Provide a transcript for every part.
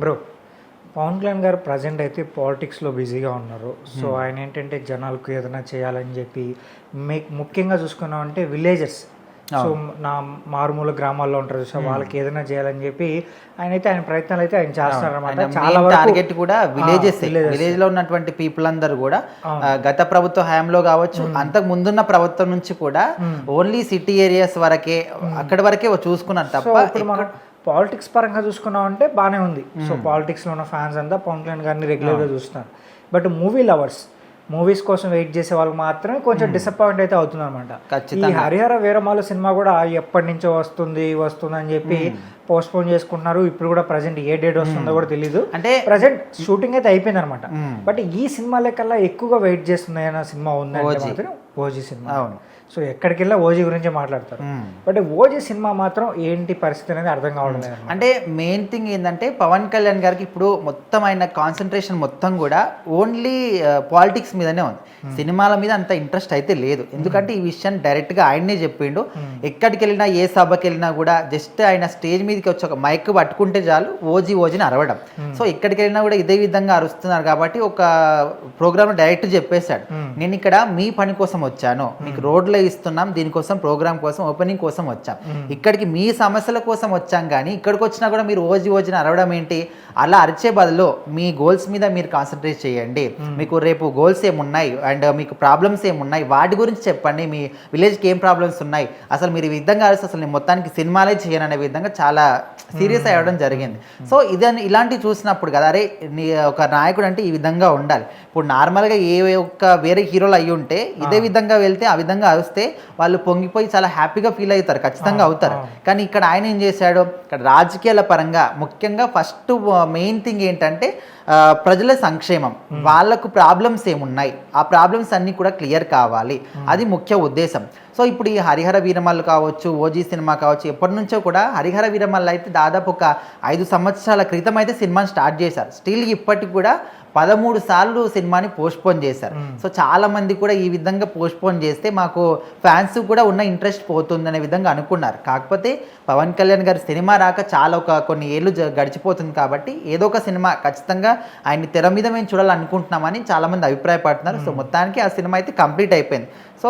Bro, Pawan Kalyan గారు present అయితే పాలిటిక్స్లో బిజీగా ఉన్నారు. సో ఆయన ఏంటంటే జనాలకు ఏదైనా చేయాలని చెప్పి ముఖ్యంగా చూసుకున్నామంటే విలేజెస్, సో నా మారుమూల గ్రామాల్లో ఉంటారు, సో వాళ్ళకి ఏదైనా చేయాలని చెప్పి ఆయన ప్రయత్నాలు అయితే ఆయన చేస్తారన్నమాట. చాలా టార్గెట్ కూడా విలేజ్ లో ఉన్నటువంటి పీపుల్ అందరూ కూడా గత ప్రభుత్వ హయాంలో కావచ్చు, అంతకు ముందున్న ప్రభుత్వం నుంచి కూడా ఓన్లీ సిటీ ఏరియాస్ వరకే అక్కడి వరకే చూసుకున్నారు తప్ప పాలిటిక్స్ పరంగా చూసుకున్నాం అంటే బాగానే ఉంది. సో పాలిటిక్స్లో ఉన్న ఫ్యాన్స్ అంతా పవన్ కళ్యాణ్ గారిని రెగ్యులర్గా చూస్తున్నారు. బట్ మూవీ లవర్స్, మూవీస్ కోసం వెయిట్ చేసే వాళ్ళకి మాత్రమే కొంచెం డిసప్పాయింట్ అయితే అవుతుంది అనమాట. ఈ హరిహర వీరమాల సినిమా కూడా ఎప్పటి నుంచో వస్తుంది అని చెప్పి పోస్ట్ పోన్ చేసుకుంటున్నారు. ఇప్పుడు కూడా ప్రజెంట్ ఏ డేట్ వస్తుందో కూడా తెలియదు. అంటే ప్రజెంట్ షూటింగ్ అయితే అయిపోయింది అనమాట. బట్ ఈ సినిమా లెక్కల్లా ఎక్కువగా వెయిట్ చేస్తుంది అన్న సినిమా ఉందంటే మాత్రం ఓజీ సినిమా. సో ఎక్కడికి వెళ్ళా ఓజీ గురించి మాట్లాడతారు. బట్ ఓజీ సినిమా మాత్రం ఏంటి పరిస్థితి అనేది అర్థం కావడం లేదు. అంటే మెయిన్ థింగ్ ఏంటంటే పవన్ కళ్యాణ్ గారికి ఇప్పుడు మొత్తం ఆయన కాన్సన్ట్రేషన్ మొత్తం కూడా ఓన్లీ పాలిటిక్స్ మీదనే ఉంది. సినిమాల మీద అంత ఇంట్రెస్ట్ అయితే లేదు. ఎందుకంటే ఈ విషయాన్ని డైరెక్ట్గా ఆయన్నే చెప్పిండు. ఎక్కడికి వెళ్ళినా ఏ సభకి వెళ్ళినా కూడా జస్ట్ ఆయన స్టేజ్ మీదకి వచ్చి ఒక మైక్ పట్టుకుంటే చాలు ఓజీని అరవడం. సో ఎక్కడికి వెళ్ళినా కూడా ఇదే విధంగా అరుస్తున్నారు కాబట్టి ఒక ప్రోగ్రామ్ డైరెక్ట్ చెప్పేశాడు, నేను ఇక్కడ మీ పని కోసం వచ్చాను, మీకు రోడ్లో ఇస్తున్నాం, దీనికోసం ప్రోగ్రామ్ కోసం ఓపెనింగ్ కోసం వచ్చాం, ఇక్కడికి మీ సమస్యల కోసం వచ్చాం, కానీ ఇక్కడికి వచ్చినా కూడా మీరు ఓజీని అరవడం ఏంటి? అలా అరిచే బదులు మీ గోల్స్ మీద మీరు కాన్సన్ట్రేట్ చేయండి. మీకు రేపు గోల్స్ ఏమున్నాయి అండ్ మీకు ప్రాబ్లమ్స్ ఏమున్నాయి వాటి గురించి చెప్పండి, మీ విలేజ్కి ఏం ప్రాబ్లమ్స్ ఉన్నాయి, అసలు మీరు ఈ విధంగా అరిస్తే అసలు నేను మొత్తానికి సినిమాలే చేయను అనే విధంగా చాలా సీరియస్ అవ్వడం జరిగింది. సో ఇలాంటివి చూసినప్పుడు కదా, అరే ఒక నాయకుడు అంటే ఈ విధంగా ఉండాలి. ఇప్పుడు నార్మల్గా ఏ ఒక్క వేరే హీరోలు అయ్యి ఉంటే ఇదే విధంగా వెళ్తే ఆ విధంగా అరిస్తే వాళ్ళు పొంగిపోయి చాలా హ్యాపీగా ఫీల్ అవుతారు, ఖచ్చితంగా అవుతారు. కానీ ఇక్కడ ఆయన ఏం చేశాడు, ఇక్కడ రాజకీయాల పరంగా ముఖ్యంగా ఫస్ట్ మెయిన్ థింగ్ ఏంటంటే ప్రజల సంక్షేమం, వాళ్ళకు ప్రాబ్లమ్స్ ఏమున్నాయి ఆ ప్రాబ్లమ్స్ అన్నీ కూడా క్లియర్ కావాలి, అది ముఖ్య ఉద్దేశం. సో ఇప్పుడు ఈ హరిహర వీరమల్లు కావచ్చు, ఓజీ సినిమా కావచ్చు, ఎప్పటి నుంచో కూడా హరిహర వీరమల్లు అయితే దాదాపు ఒక 5 సంవత్సరాల క్రితం అయితే సినిమాని స్టార్ట్ చేశారు. స్టిల్ ఇప్పటికి కూడా 13 సార్లు సినిమాని పోస్ట్పోన్ చేశారు. సో చాలా మంది కూడా ఈ విధంగా పోస్ట్పోన్ చేస్తే మాకు ఫ్యాన్స్ కూడా ఉన్న ఇంట్రెస్ట్ పోతుందనే విధంగా అనుకున్నారు. కాకపోతే పవన్ కళ్యాణ్ గారి సినిమా రాక చాలా కొన్ని ఏళ్ళు గడిచిపోతుంది కాబట్టి ఏదో ఒక సినిమా ఖచ్చితంగా ఆయన్ని తెర మీద మేము చూడాలనుకుంటున్నామని చాలామంది అభిప్రాయపడుతున్నారు. సో మొత్తానికి ఆ సినిమా అయితే కంప్లీట్ అయిపోయింది. సో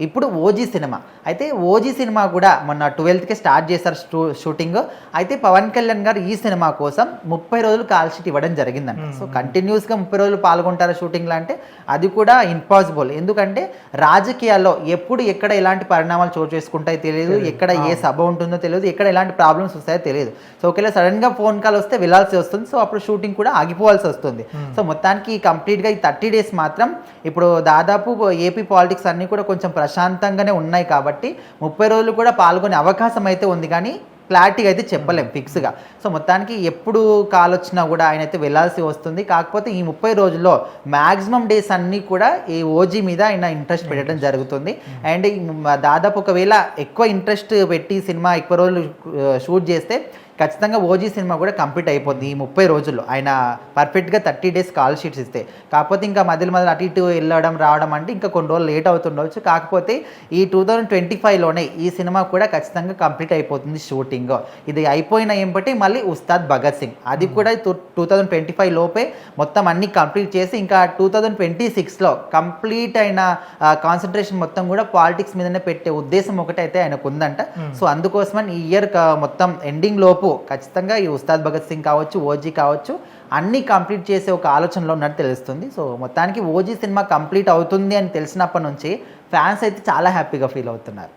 ఇప్పుడు ఓజీ సినిమా అయితే ఓజీ సినిమా కూడా మొన్న 12కే స్టార్ట్ చేశారు షూటింగ్. అయితే పవన్ కళ్యాణ్ గారు ఈ సినిమా కోసం 30 రోజులు కాల్ షీట్ ఇవ్వడం జరిగిందంట. సో కంటిన్యూస్గా 30 రోజులు పాల్గొంటారు షూటింగ్లో అంటే అది కూడా ఇంపాసిబుల్. ఎందుకంటే రాజకీయాల్లో ఎప్పుడు ఎక్కడ ఎలాంటి పరిణామాలు చోటు చేసుకుంటాయో తెలియదు, ఎక్కడ ఏ సభ ఉంటుందో తెలియదు, ఎక్కడ ఎలాంటి ప్రాబ్లమ్స్ వస్తాయో తెలియదు. సో ఒకవేళ సడన్గా ఫోన్ కాల్ వస్తే వెళ్ళాల్సి వస్తుంది. సో అప్పుడు షూటింగ్ కూడా ఆగిపోవాల్సి వస్తుంది. సో మొత్తానికి కంప్లీట్గా ఈ 30 డేస్ మాత్రం ఇప్పుడు దాదాపు ఏపీ పాలిటిక్స్ అన్నీ కూడా కొంచెం ప్రశాంతంగానే ఉన్నాయి కాబట్టి 30 రోజులు కూడా పాల్గొనే అవకాశం అయితే ఉంది, కానీ క్లారిటీగా అయితే చెప్పలేం ఫిక్స్గా. సో మొత్తానికి ఎప్పుడు కాల్ వచ్చినా కూడా ఆయన అయితే వెళ్ళాల్సి వస్తుంది. కాకపోతే ఈ 30 రోజుల్లో మ్యాక్సిమం డేస్ అన్నీ కూడా ఈ ఓజీ మీద ఆయన ఇంట్రెస్ట్ పెట్టడం జరుగుతుంది. అండ్ దాదాపు ఒకవేళ ఎక్కువ ఇంట్రెస్ట్ పెట్టి సినిమా ఎక్కువ రోజులు షూట్ చేస్తే ఖచ్చితంగా ఓజీ సినిమా కూడా కంప్లీట్ అయిపోతుంది ఈ 30 రోజుల్లో ఆయన పర్ఫెక్ట్గా 30 డేస్ కాల్ షీట్స్ ఇస్తే. కాకపోతే ఇంకా మధ్యలో అటు ఇటు వెళ్ళడం రావడం అంటే ఇంకా కొన్ని రోజులు లేట్ అవుతుండవచ్చు. కాకపోతే ఈ 2025లోనే ఈ సినిమా కూడా ఖచ్చితంగా కంప్లీట్ అయిపోతుంది షూటింగ్. ఇది అయిపోయిన ఏంబట్టి మళ్ళీ ఉస్తాద్ భగత్ సింగ్ అది కూడా 2025 లోపే మొత్తం అన్ని కంప్లీట్ చేసి ఇంకా 2026లో కంప్లీట్ అయిన కాన్సన్ట్రేషన్ మొత్తం కూడా పాలిటిక్స్ మీదనే పెట్టే ఉద్దేశం ఒకటైతే ఆయనకు ఉందంట. సో అందుకోసమని ఈ ఇయర్ మొత్తం ఎండింగ్ లోపు ఖచ్చితంగా ఈ ఉస్తాద్ భగత్ సింగ్ కావచ్చు, ఓజీ కావచ్చు అన్నీ కంప్లీట్ చేసే ఒక ఆలోచనలో ఉన్నట్టు తెలుస్తుంది. సో మొత్తానికి ఓజీ సినిమా కంప్లీట్ అవుతుంది అని తెలిసినప్పటి నుంచి ఫ్యాన్స్ అయితే చాలా హ్యాపీగా ఫీల్ అవుతున్నారు.